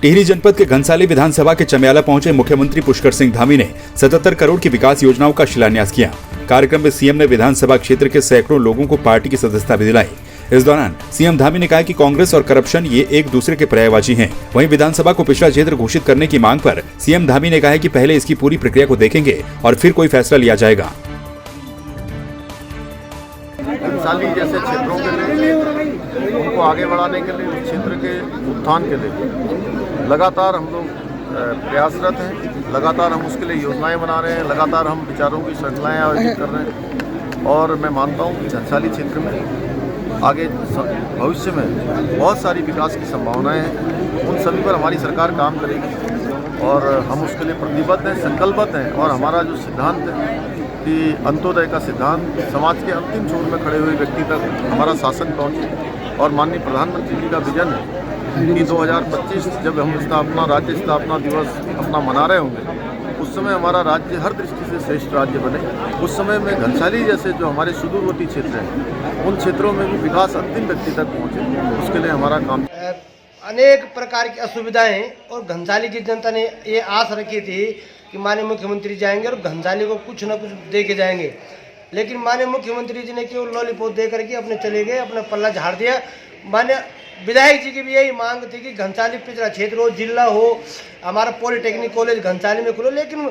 टिहरी जनपद के घनसाली विधानसभा के चमियाला पहुंचे मुख्यमंत्री पुष्कर सिंह धामी ने 77 करोड़ की विकास योजनाओं का शिलान्यास किया। कार्यक्रम में सीएम ने विधानसभा क्षेत्र के सैकड़ों लोगों को पार्टी की सदस्यता भी दिलाई। इस दौरान सीएम धामी ने कहा कि कांग्रेस और करप्शन ये एक दूसरे के पर्यायवाची हैं। वहीं विधानसभा को पिछड़ा क्षेत्र घोषित करने की मांग पर सीएम धामी ने कहा है कि पहले इसकी पूरी प्रक्रिया को देखेंगे और फिर कोई फैसला लिया जाएगा। घनसाली जैसे क्षेत्रों के लिए उनको आगे बढ़ाने के लिए, उस क्षेत्र के उत्थान के लिए लगातार हम लोग प्रयासरत हैं। लगातार हम उसके लिए योजनाएं बना रहे हैं। लगातार हम विचारों की श्रृंखलाएं आयोजित कर रहे हैं और मैं मानता हूं कि घनसाली क्षेत्र में आगे भविष्य में बहुत सारी विकास की संभावनाएं हैं। उन सभी पर हमारी सरकार काम करेगी और हम उसके लिए प्रतिबद्ध हैं, संकल्पबद्ध हैं। और हमारा जो सिद्धांत है कि अंत्योदय का सिद्धांत, समाज के अंतिम छोर में खड़े हुए व्यक्ति तक हमारा शासन पहुँचे, और माननीय प्रधानमंत्री जी का विजन है कि 2025 जब हम स्थापना राज्य स्थापना दिवस अपना मना रहे होंगे, उस समय हमारा राज्य हर दृष्टि से श्रेष्ठ राज्य बने। उस समय में घनसाली जैसे जो हमारे सुदूरवर्ती क्षेत्र हैं, उन क्षेत्रों में भी विकास अंतिम व्यक्ति तक पहुँचे, उसके लिए हमारा काम। अनेक प्रकार की असुविधाएं और घनसाली की जनता ने ये आस रखी थी कि माननीय मुख्यमंत्री जाएंगे और घनसाली को कुछ न कुछ दे के जाएंगे, लेकिन माननीय मुख्यमंत्री जी ने केवल लॉलीपॉप दे करके अपने चले गए, अपना पल्ला झाड़ दिया। माननीय विधायक जी की भी यही मांग थी कि घनसाली पिछड़ा क्षेत्र हो, जिला हो, हमारा पॉलिटेक्निक कॉलेज घनसाली में खुलो, लेकिन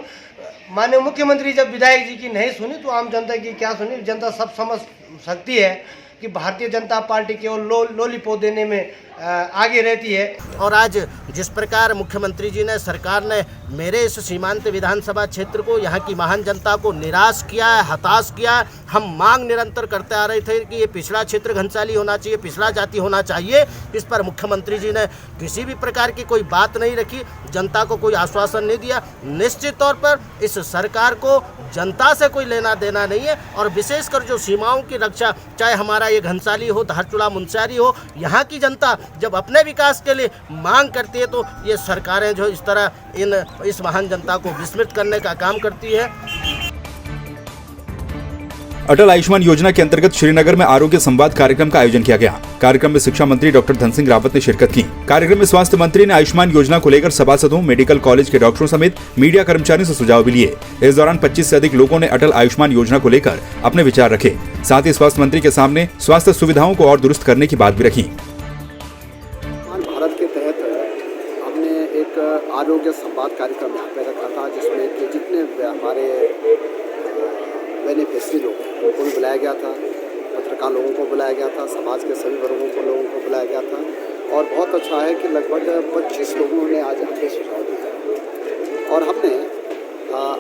माननीय मुख्यमंत्री जब विधायक जी की नहीं सुनी तो आम जनता की क्या सुनी। जनता सब समझ सकती है कि भारतीय जनता पार्टी केवल लॉलीपॉप देने में आगे रहती है। और आज जिस प्रकार मुख्यमंत्री जी ने, सरकार ने मेरे इस सीमांत विधानसभा क्षेत्र को, यहाँ की महान जनता को निराश किया है, हताश किया है। हम मांग निरंतर करते आ रहे थे कि ये पिछड़ा क्षेत्र घनसाली होना चाहिए, पिछड़ा जाति होना चाहिए। इस पर मुख्यमंत्री जी ने किसी भी प्रकार की कोई बात नहीं रखी, जनता को कोई आश्वासन नहीं दिया। निश्चित तौर पर इस सरकार को जनता से कोई लेना देना नहीं है, और विशेषकर जो सीमाओं की रक्षा, चाहे हमारा ये घनसाली हो, धारचूड़ा मुनस्यारी हो, यहाँ की जनता जब अपने विकास के लिए मांग करती है तो ये सरकारें जो इस तरह इस महान जनता को विस्मृत करने का काम करती है। अटल आयुष्मान योजना के अंतर्गत श्रीनगर में आरोग्य संवाद कार्यक्रम का आयोजन किया गया। कार्यक्रम में शिक्षा मंत्री डॉक्टर धन सिंह रावत ने शिरकत की। कार्यक्रम में स्वास्थ्य मंत्री ने आयुष्मान योजना को लेकर सभासदों, मेडिकल कॉलेज के डॉक्टरों समेत मीडिया कर्मचारियों से सुझाव भी लिए। इस दौरान 25 से अधिक लोगों ने अटल आयुष्मान योजना को लेकर अपने विचार रखे। साथ ही स्वास्थ्य मंत्री के सामने स्वास्थ्य सुविधाओं को और दुरुस्त करने की बात भी रखी। भारत के तहत हमने एक आरोग्य संवाद कार्यक्रम यहाँ पे रखा था, जिसमें कि जितने हमारे बेनिफिशियरी लोग उनको भी बुलाया गया था, पत्रकार लोगों को बुलाया गया था, समाज के सभी वर्गों को लोगों को बुलाया गया था। और बहुत अच्छा है कि लगभग 25 लोगों ने आज यहाँ पे सुझाव दिया। और हमने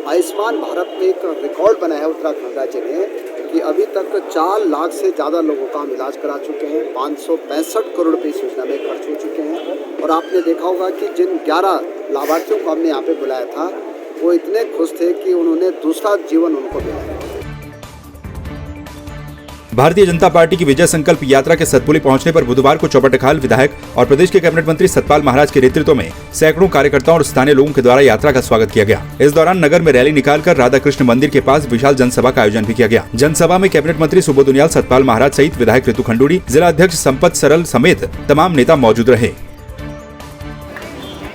आयुष्मान भारत में एक रिकॉर्ड बनाया है उत्तराखंड राज्य ने कि अभी तक 4 लाख से ज़्यादा लोगों का हम इलाज करा चुके हैं। 565 करोड़ रुपये इस योजना में खर्च हो चुके हैं। और आपने देखा होगा कि जिन 11 लाभार्थियों को हमने यहाँ पे बुलाया था, वो इतने खुश थे कि उन्होंने दूसरा जीवन उनको मिला। भारतीय जनता पार्टी की विजय संकल्प यात्रा के सतपुली पहुंचने पर बुधवार को चौबटखाल विधायक और प्रदेश के कैबिनेट मंत्री सतपाल महाराज के नेतृत्व में सैकड़ों कार्यकर्ताओं और स्थानीय लोगों के द्वारा यात्रा का स्वागत किया गया। इस दौरान नगर में रैली निकालकर राधा कृष्ण मंदिर के पास विशाल जनसभा का आयोजन भी किया गया। जनसभा में कैबिनेट मंत्री सुबोध उनियाल, सतपाल महाराज सहित विधायक ऋतु खंडूड़ी, जिला अध्यक्ष संपत सरल समेत तमाम नेता मौजूद रहे।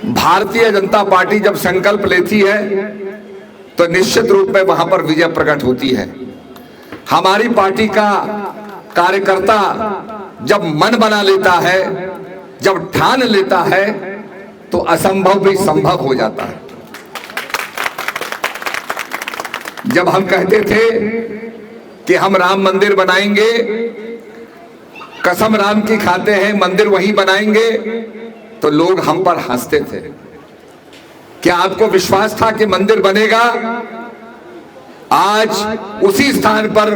भारतीय जनता पार्टी जब संकल्प लेती है तो निश्चित रूप में वहां पर विजय प्रकट होती है। हमारी पार्टी का कार्यकर्ता जब मन बना लेता है, जब ठान लेता है, तो असंभव भी संभव हो जाता है। जब हम कहते थे कि हम राम मंदिर बनाएंगे, कसम राम की खाते हैं, मंदिर वहीं बनाएंगे, तो लोग हम पर हंसते थे। क्या आपको विश्वास था कि मंदिर बनेगा? आज उसी स्थान पर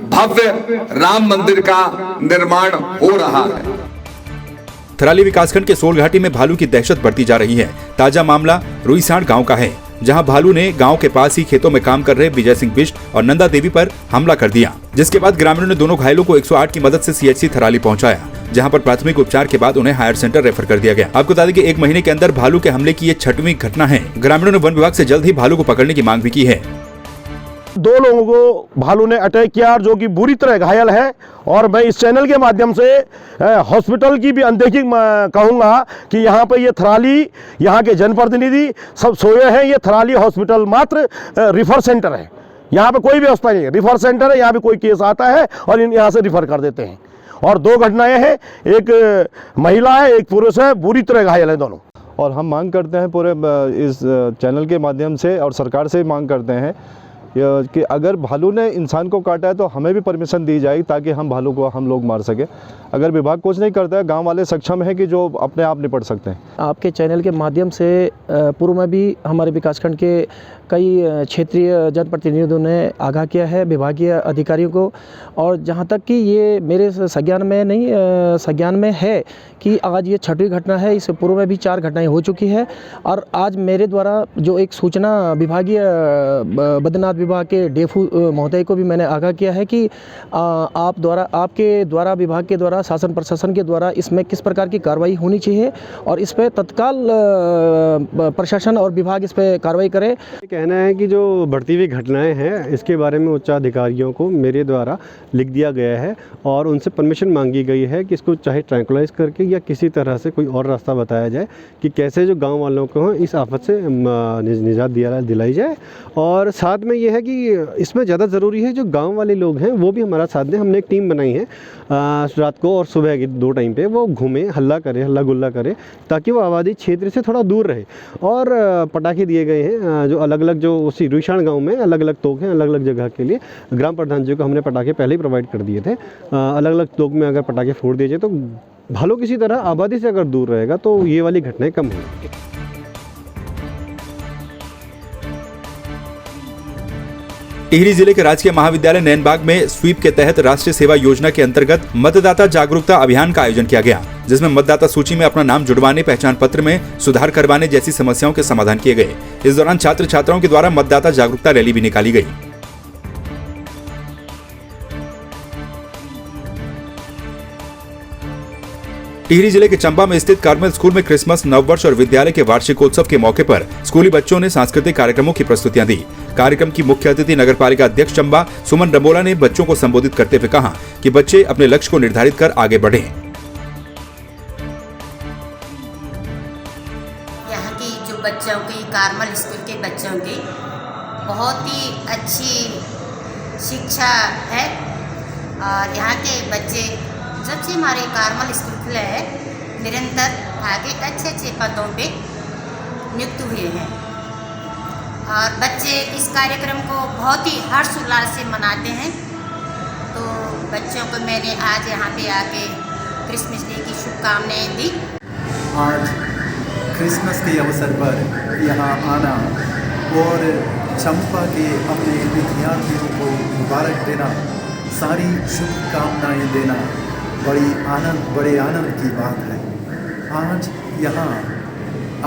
भव्य राम मंदिर का निर्माण हो रहा है। थराली विकासखंड के सोल घाटी में भालू की दहशत बढ़ती जा रही है। ताजा मामला रुईसाण गांव का है, जहां भालू ने गांव के पास ही खेतों में काम कर रहे विजय सिंह बिष्ट और नंदा देवी पर हमला कर दिया, जिसके बाद ग्रामीणों ने दोनों घायलों को 108 की मदद से सीएचसी थराली पहुंचाया, जहां पर प्राथमिक उपचार के बाद उन्हें हायर सेंटर रेफर कर दिया गया। आपको बता दें कि 1 महीने के अंदर भालू के हमले की ये 6वीं घटना है। ग्रामीणों ने वन विभाग से जल्द ही भालू को पकड़ने की मांग भी की है। 2 लोगों को भालू ने अटैक किया जो कि बुरी तरह घायल है। और मैं इस चैनल के माध्यम से हॉस्पिटल की भी अनदेखी कहूँगा कि यहाँ पे ये थराली, यहाँ के जनप्रतिनिधि सब सोए हैं। ये थराली हॉस्पिटल मात्र रिफर सेंटर है, यहाँ पे कोई व्यवस्था नहीं है। रिफर सेंटर है, यहाँ पे कोई केस आता है और यहाँ से रिफर कर देते हैं। और 2 घटनाएं हैं, एक महिला है, एक पुरुष है, बुरी तरह घायल है दोनों। और हम मांग करते हैं पूरे इस चैनल के माध्यम से और सरकार से मांग करते हैं कि अगर भालू ने इंसान को काटा है तो हमें भी परमिशन दी जाए ताकि हम भालू को हम लोग मार सकें। अगर विभाग कुछ नहीं करता है, गांव वाले सक्षम हैं कि जो अपने आप निपट सकते हैं। आपके चैनल के माध्यम से पूर्व में भी हमारे विकासखंड के कई क्षेत्रीय जनप्रतिनिधियों ने आगाह किया है विभागीय अधिकारियों को। और जहां तक कि ये मेरे संज्ञान में है कि आज ये 6वीं घटना है। इससे पूर्व में भी 4 घटनाएं हो चुकी है। और आज मेरे द्वारा जो एक सूचना विभागीय बद्रीनाथ विभाग के डेफू महोदय को भी मैंने आगाह किया है कि आपके द्वारा विभाग के द्वारा शासन प्रशासन के द्वारा इसमें किस प्रकार की कार्रवाई होनी चाहिए और इस पर तत्काल प्रशासन और विभाग इस पर कार्रवाई करे। कहना है कि जो बढ़ती हुई घटनाएं हैं इसके बारे में उच्चाधिकारियों को मेरे द्वारा लिख दिया गया है और उनसे परमिशन मांगी गई है कि इसको चाहे ट्रैंकुलाइज करके या किसी तरह से कोई और रास्ता बताया जाए कि कैसे जो गांव वालों को इस आफत से निजात दिलाई जाए। और साथ में ये है कि इसमें ज़्यादा ज़रूरी है जो गाँव वाले लोग हैं वो भी हमारा साथ दें। हमने एक टीम बनाई है रात को और सुबह के 2 टाइम पे वो घूमे, हल्ला गुल्ला करे ताकि वो आबादी क्षेत्र से थोड़ा दूर रहे। और पटाखे दिए गए हैं जो अलग अलग जो उसी रुईशान गांव में अलग अलग तोक हैं अलग अलग जगह के लिए। ग्राम प्रधान जी को हमने पटाखे पहले ही प्रोवाइड कर दिए थे। अलग अलग तोक में अगर पटाखे फोड़ दिए जाए तो भालू किसी तरह आबादी से अगर दूर रहेगा तो ये वाली घटनाएं कम होंगी। टिहरी जिले के राजकीय महाविद्यालय नैनबाग में स्वीप के तहत राष्ट्रीय सेवा योजना के अंतर्गत मतदाता जागरूकता अभियान का आयोजन किया गया, जिसमें मतदाता सूची में अपना नाम जुड़वाने, पहचान पत्र में सुधार करवाने जैसी समस्याओं के समाधान किए गए। इस दौरान छात्र छात्राओं के द्वारा मतदाता जागरूकता रैली भी निकाली गई। टिहरी जिले के चंबा में स्थित कार्मेल स्कूल में क्रिसमस, नववर्ष और विद्यालय के वार्षिकोत्सव के मौके पर स्कूली बच्चों ने सांस्कृतिक कार्यक्रमों की प्रस्तुतियां दी। कार्यक्रम की मुख्य अतिथि नगर पालिका अध्यक्ष चंबा सुमन रमोला ने बच्चों को संबोधित करते हुए कहा कि बच्चे अपने लक्ष्य को निर्धारित कर आगे बढ़ें। यहाँ की जो बच्चों की कार्मेल स्कूल के बच्चों की बहुत ही अच्छी शिक्षा है और यहाँ के बच्चे जब से हमारे कार्मेल स्कूल खुला है निरंतर आगे अच्छे पदों पे नियुक्त हुए हैं और बच्चे इस कार्यक्रम को बहुत ही हर्षोल्लास से मनाते हैं। तो बच्चों को मैंने आज यहाँ पे आके क्रिसमस डे की शुभकामनाएं दी। आज क्रिसमस के अवसर पर यहाँ आना और चंपा के अपने विद्यार्थियों को मुबारक देना, सारी शुभकामनाएं देना बड़े आनंद की बात है। आज यहाँ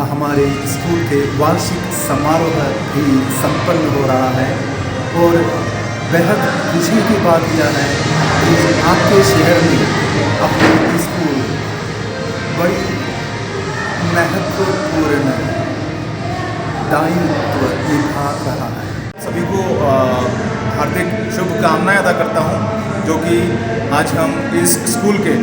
हमारे स्कूल के वार्षिक समारोह भी संपन्न हो रहा है और बेहद खुशी की बात यह है कि आपके शहर में अपने स्कूल बड़ी महत्वपूर्ण दायित्व निभा रहा है। सभी को हार्दिक शुभकामनाएं अदा करता हूं जो कि आज हम इस स्कूल के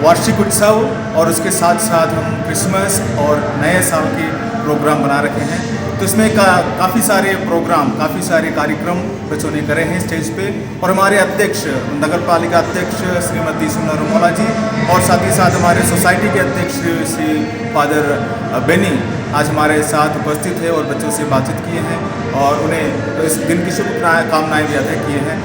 वार्षिक उत्सव और उसके साथ साथ हम क्रिसमस और नए साल के प्रोग्राम बना रखे हैं। तो इसमें काफ़ी सारे प्रोग्राम, काफ़ी सारे कार्यक्रम बच्चों ने करे हैं स्टेज पे और हमारे अध्यक्ष नगर पालिका अध्यक्ष श्रीमती सुमन रमोला जी और साथ ही साथ हमारे सोसाइटी के अध्यक्ष श्री फादर बेनी आज हमारे साथ उपस्थित है और बच्चों से बातचीत किए हैं और उन्हें इस दिन की शुभकामनाएं भी अदा किए हैं।